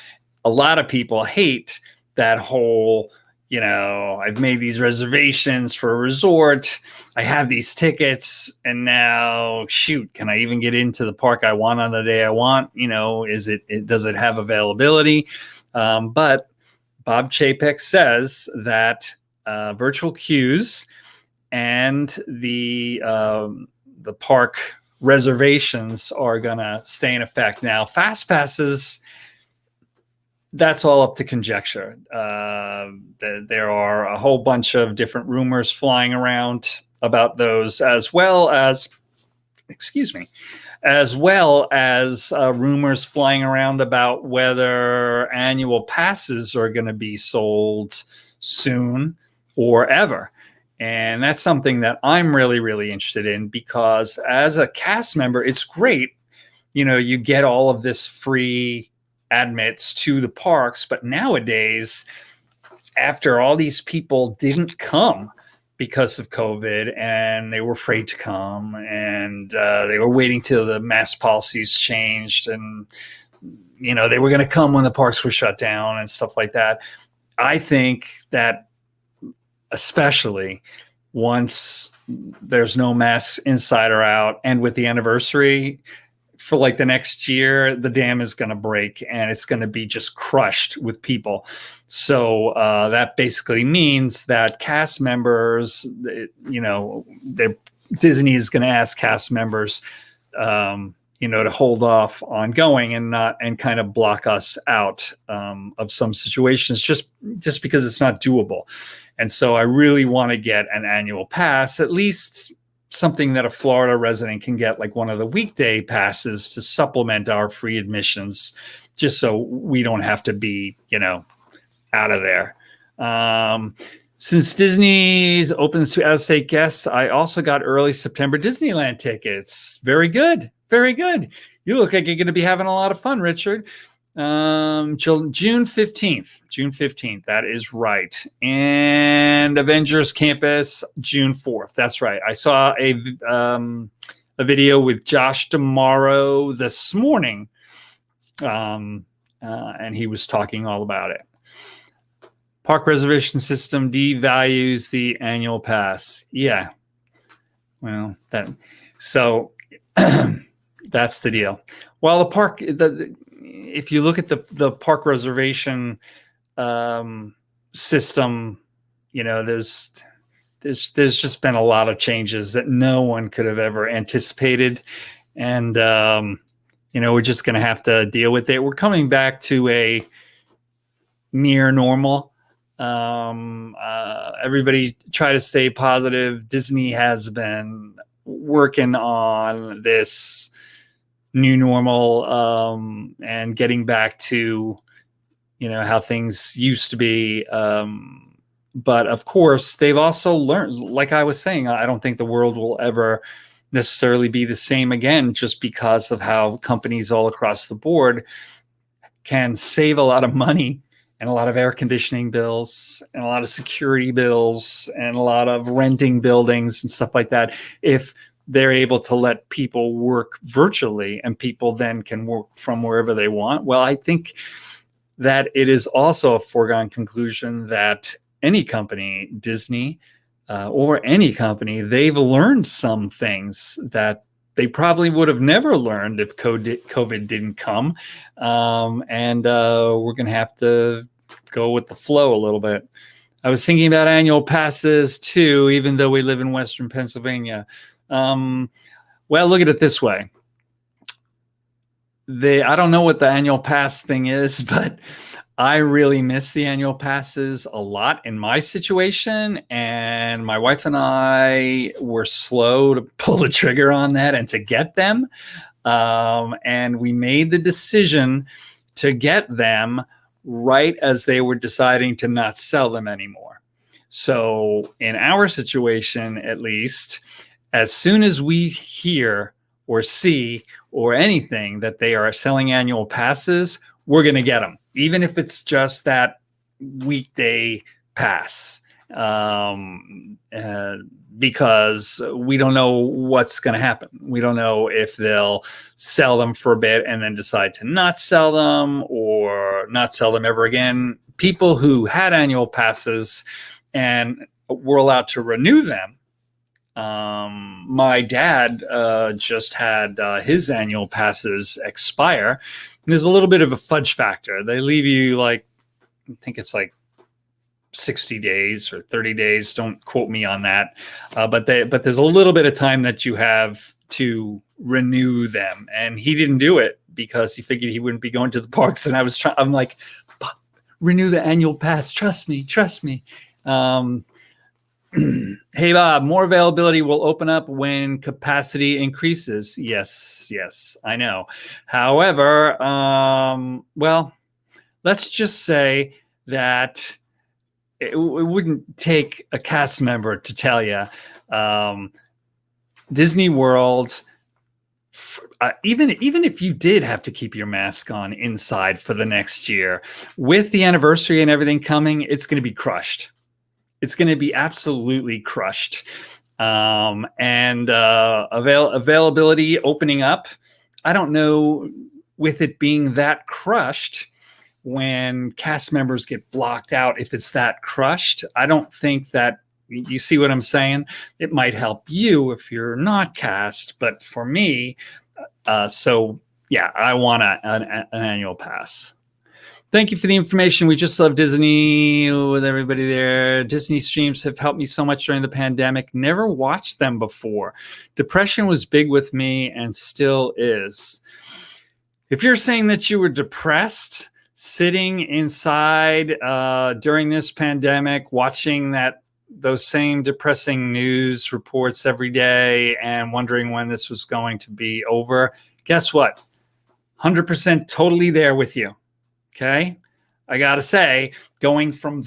A lot of people hate that whole, I've made these reservations for a resort. I have these tickets, and now, shoot, can I even get into the park I want on the day I want? Does it have availability? But Bob Chapek says that virtual queues and the park reservations are going to stay in effect. Now, fast passes, that's all up to conjecture. There are a whole bunch of different rumors flying around about those, as well as rumors flying around about whether annual passes are going to be sold soon or ever. And that's something that I'm really, really interested in, because as a cast member, it's great. You get all of this free admits to the parks, but nowadays, after all these people didn't come because of COVID and they were afraid to come, and they were waiting till the mask policies changed, and they were going to come when the parks were shut down and stuff like that. I think that especially once there's no masks inside or out, and with the anniversary for like the next year, the dam is going to break and it's going to be just crushed with people. So that basically means that cast members, Disney is going to ask cast members, to hold off on going and kind of block us out of some situations just because it's not doable. And so I really want to get an annual pass, at least something that a Florida resident can get, like one of the weekday passes to supplement our free admissions, just so we don't have to be, out of there. Since Disney's opens to out-of-state guests, I also got early September Disneyland tickets. Very good. Very good. You look like you're going to be having a lot of fun, Richard. June 15th. That is right. And Avengers Campus, June 4th. That's right. I saw a video with Josh D'Amaro this morning. And he was talking all about it. Park reservation system devalues the annual pass. Yeah. Well, so that's the deal. Well, the park, if you look at the park reservation system, there's just been a lot of changes that no one could have ever anticipated. And, we're just going to have to deal with it. We're coming back to a near normal. Everybody try to stay positive. Disney has been working on this new normal and getting back to how things used to be, but of course they've also learned, like I was saying, I don't think the world will ever necessarily be the same again, just because of how companies all across the board can save a lot of money and a lot of air conditioning bills and a lot of security bills and a lot of renting buildings and stuff like that if they're able to let people work virtually, and people then can work from wherever they want. Well, I think that it is also a foregone conclusion that any company, Disney or any company, they've learned some things that they probably would have never learned if COVID didn't come. And we're going to have to go with the flow a little bit. I was thinking about annual passes too, even though we live in Western Pennsylvania. Well, look at it this way. I don't know what the annual pass thing is, but I really miss the annual passes a lot in my situation. And my wife and I were slow to pull the trigger on that and to get them. And we made the decision to get them right as they were deciding to not sell them anymore. So in our situation, at least, as soon as we hear or see or anything that they are selling annual passes, we're going to get them, even if it's just that weekday pass, because we don't know what's going to happen. We don't know if they'll sell them for a bit and then decide to not sell them or not sell them ever again. People who had annual passes and were allowed to renew them. My dad just had his annual passes expire. There's a little bit of a fudge factor. They leave you like, I think it's like 60 days or 30 days. Don't quote me on that. But there's a little bit of time that you have to renew them. And he didn't do it because he figured he wouldn't be going to the parks. And I'm like, renew the annual pass. Trust me. Hey, Bob, more availability will open up when capacity increases. Yes, I know. However, well, let's just say that it wouldn't take a cast member to tell you. Disney World, even if you did have to keep your mask on inside for the next year, with the anniversary and everything coming, it's going to be crushed. It's going to be absolutely crushed. And availability opening up, I don't know, with it being that crushed, when cast members get blocked out, if it's that crushed, I don't think that, you see what I'm saying? It might help you if you're not cast, but for me, so yeah, I want an annual pass. Thank you for the information. We just love Disney with everybody there. Disney streams have helped me so much during the pandemic. Never watched them before. Depression was big with me and still is. If you're saying that you were depressed sitting inside during this pandemic, watching those same depressing news reports every day and wondering when this was going to be over, guess what? 100% totally there with you. Okay. I got to say, going from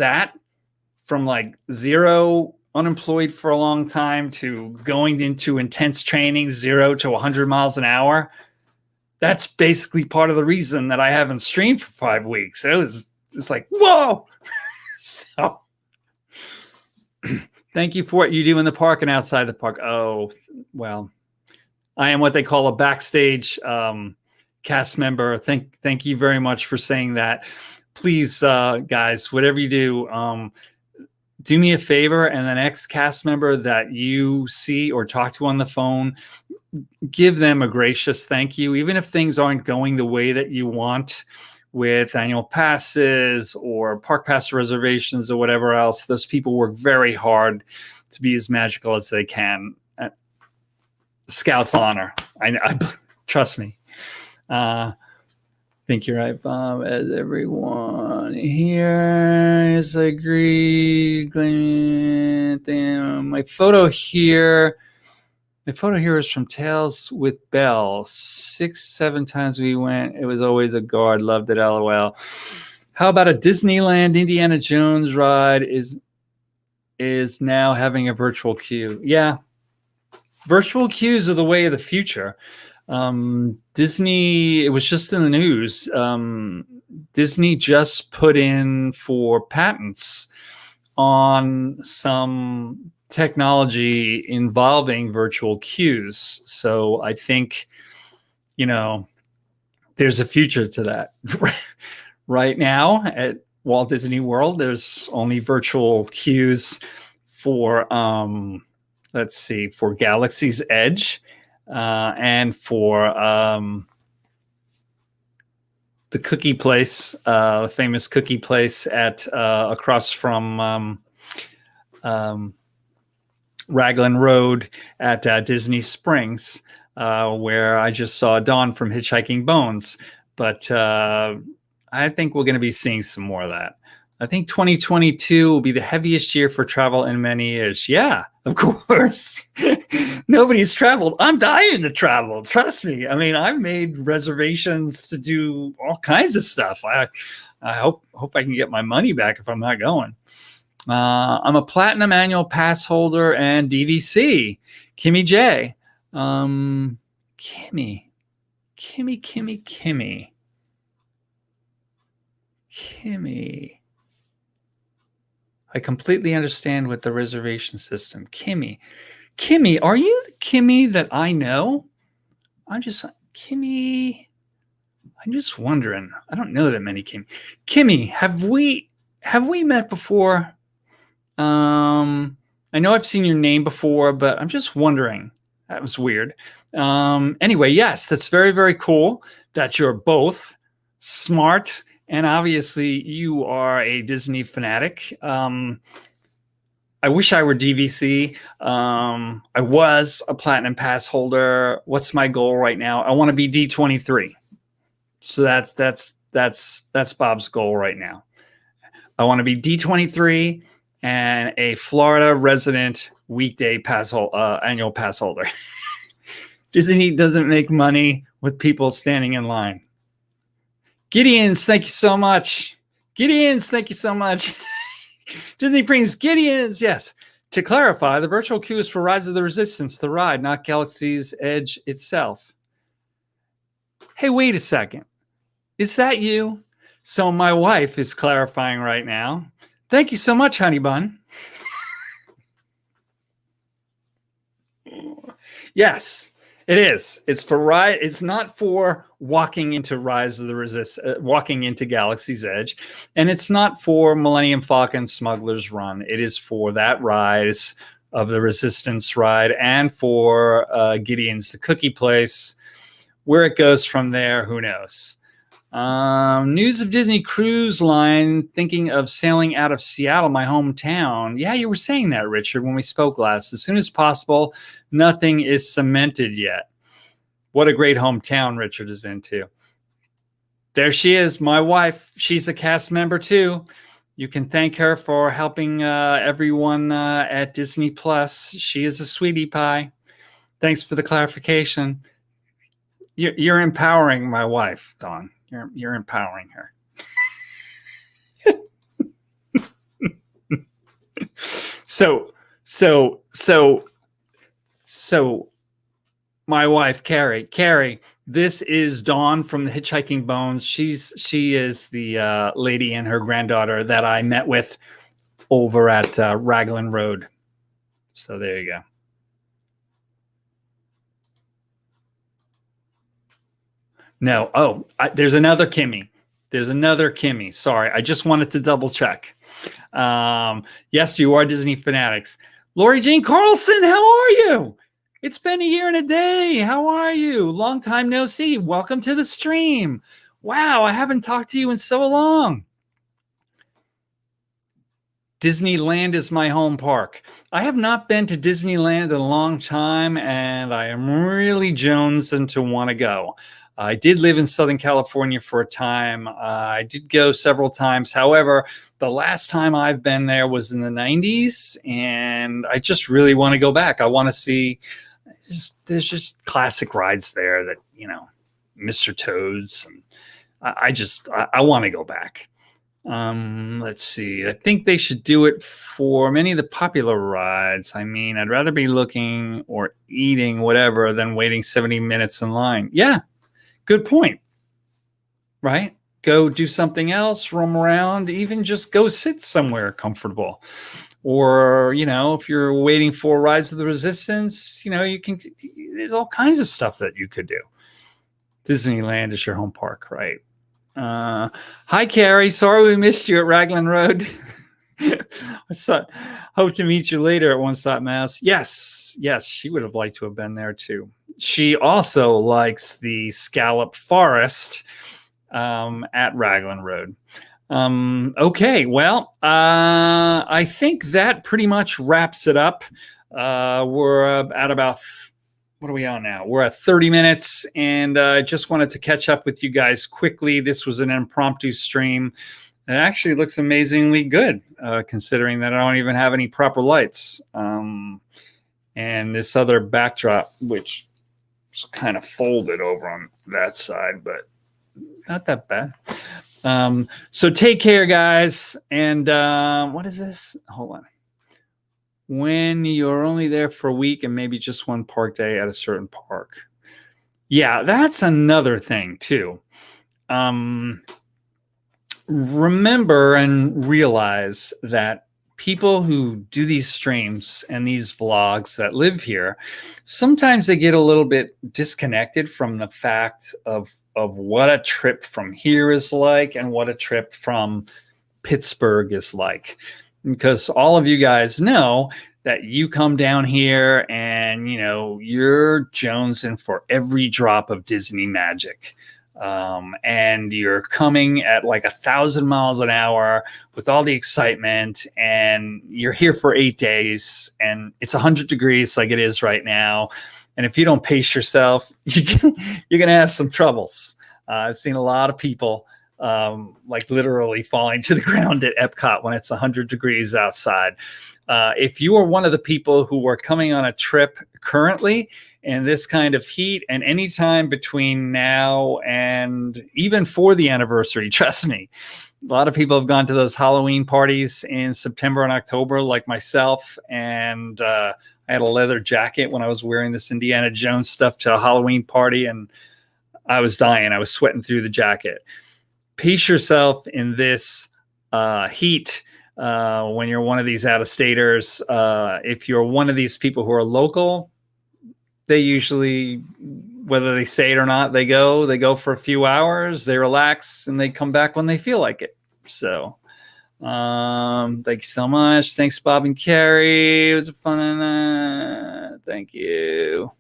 like zero unemployed for a long time to going into intense training, 0 to 100 miles an hour, that's basically part of the reason that I haven't streamed for 5 weeks. It's like, whoa. So thank you for what you do in the park and outside the park. Oh, well, I am what they call a backstage cast member. Thank you very much for saying that. Please, guys, whatever you do me a favor, and the next cast member that you see or talk to on the phone, give them a gracious thank you, even if things aren't going the way that you want with annual passes or park pass reservations or whatever else. Those people work very hard to be as magical as they can. Scout's honor. I trust me. Think you're right, Bob. As everyone here is agreed. My photo here is from Tales with Belle. 6-7 times we went. It was always a guard. Loved it. LOL. How about a Disneyland Indiana Jones ride is now having a virtual queue? Yeah, virtual queues are the way of the future. Disney, it was just in the news. Disney just put in for patents on some technology involving virtual queues. So I think, there's a future to that. Right now at Walt Disney World, there's only virtual queues for, for Galaxy's Edge. And for the cookie place, the famous cookie place at across from Raglan Road at Disney Springs, where I just saw Dawn from Hitchhiking Bones. But I think we're going to be seeing some more of that. I think 2022 will be the heaviest year for travel in many years. Yeah, of course. Nobody's traveled. I'm dying to travel. Trust me. I mean, I've made reservations to do all kinds of stuff. I hope I can get my money back if I'm not going. I'm a platinum annual pass holder and DVC. Kimmy J. Kimmy. Kimmy. I completely understand with the reservation system. Kimmy. Kimmy, are you the Kimmy that I know? Kimmy. I'm just wondering. I don't know that many Kimmy. Kimmy, have we met before? I know I've seen your name before, but I'm just wondering. That was weird. Anyway, yes, that's very, very cool that you're both smart, and obviously you are a Disney fanatic. I wish I were DVC. I was a Platinum Pass holder. What's my goal right now? I want to be D23. So that's Bob's goal right now. I want to be D23 and a Florida resident weekday annual pass holder. Disney doesn't make money with people standing in line. Gideons, thank you so much. Gideons, thank you so much. Disney brings Gideons, yes. To clarify, the virtual queue is for Rise of the Resistance, the ride, not Galaxy's Edge itself. Hey, wait a second. Is that you? So my wife is clarifying right now. Thank you so much, honey bun. Yes, it is. It's for ride. It's not for walking into Rise of the Resistance, walking into Galaxy's Edge, and it's not for Millennium Falcon Smuggler's Run. It is for that Rise of the Resistance ride and for Gideon's the Cookie Place. Where it goes from there, who knows? News of Disney Cruise Line thinking of sailing out of Seattle, my hometown. Yeah, you were saying that, Richard, when we spoke last. As soon as possible, nothing is cemented yet. What a great hometown Richard is into. There she is, my wife. She's a cast member too. You can thank her for helping everyone at Disney Plus. She is a sweetie pie. Thanks for the clarification. You're empowering my wife, Dawn. You're empowering her. So my wife, Carrie, this is Dawn from the Hitchhiking Bones. She is the lady and her granddaughter that I met with over at Raglan Road. So there you go. No. Oh, there's another Kimmy. Sorry. I just wanted to double check. Yes, you are Disney fanatics. Lori Jean Carlson, how are you? It's been a year and a day. How are you? Long time no see. Welcome to the stream. Wow, I haven't talked to you in so long. Disneyland is my home park. I have not been to Disneyland in a long time, and I am really jonesing to want to go. I did live in Southern California for a time. I did go several times. However, the last time I've been there was in the 90s, and I just really want to go back. I want to see, there's just classic rides there that, Mr. Toad's. And I want to go back. Let's see. I think they should do it for many of the popular rides. I mean, I'd rather be looking or eating whatever than waiting 70 minutes in line. Yeah. Good point, right? Go do something else, roam around, even just go sit somewhere comfortable. Or, if you're waiting for Rise of the Resistance, there's all kinds of stuff that you could do. Disneyland is your home park, right? Hi, Carrie. Sorry we missed you at Raglan Road. Hope to meet you later at One Stop Mouse. Yes, she would have liked to have been there too. She also likes the Scallop Forest at Raglan Road. Okay, well, I think that pretty much wraps it up. We're at about, what are we on now? We're at 30 minutes, and I just wanted to catch up with you guys quickly. This was an impromptu stream. It actually looks amazingly good, considering that I don't even have any proper lights. And this other backdrop, which is kind of folded over on that side, but not that bad. So take care, guys. And what is this? Hold on. When you're only there for a week and maybe just one park day at a certain park. Yeah, that's another thing, too. remember and realize that people who do these streams and these vlogs that live here, sometimes they get a little bit disconnected from the fact of what a trip from here is like and what a trip from Pittsburgh is like. Because all of you guys know that you come down here and you're jonesing for every drop of Disney magic. And you're coming at like 1,000 miles an hour with all the excitement, and you're here for 8 days, and it's 100 degrees like it is right now. And if you don't pace yourself, you're going to have some troubles. I've seen a lot of people like literally falling to the ground at Epcot when it's 100 degrees outside. If you are one of the people who are coming on a trip currently in this kind of heat, and anytime between now and even for the anniversary, trust me, a lot of people have gone to those Halloween parties in September and October, like myself. And I had a leather jacket when I was wearing this Indiana Jones stuff to a Halloween party, and I was dying. I was sweating through the jacket. Pace yourself in this heat when you're one of these out-of-staters. If you're one of these people who are local, they usually, whether they say it or not, they go for a few hours, they relax, and they come back when they feel like it. So thank you so much. Thanks, Bob and Carrie. It was a fun thank you.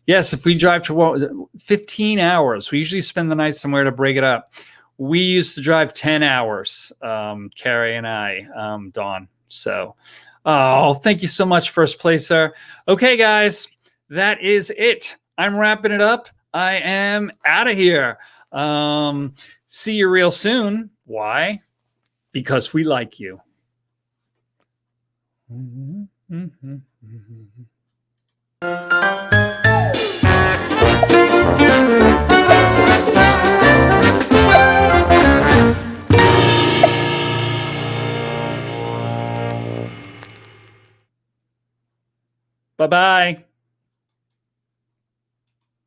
Yes, if we drive to 15 hours, we usually spend the night somewhere to break it up. We used to drive 10 hours, Carrie and I, Dawn. So, thank you so much, first placer. Okay, guys, that is it. I'm wrapping it up. I am out of here. See you real soon. Why? Because we like you. Bye-bye.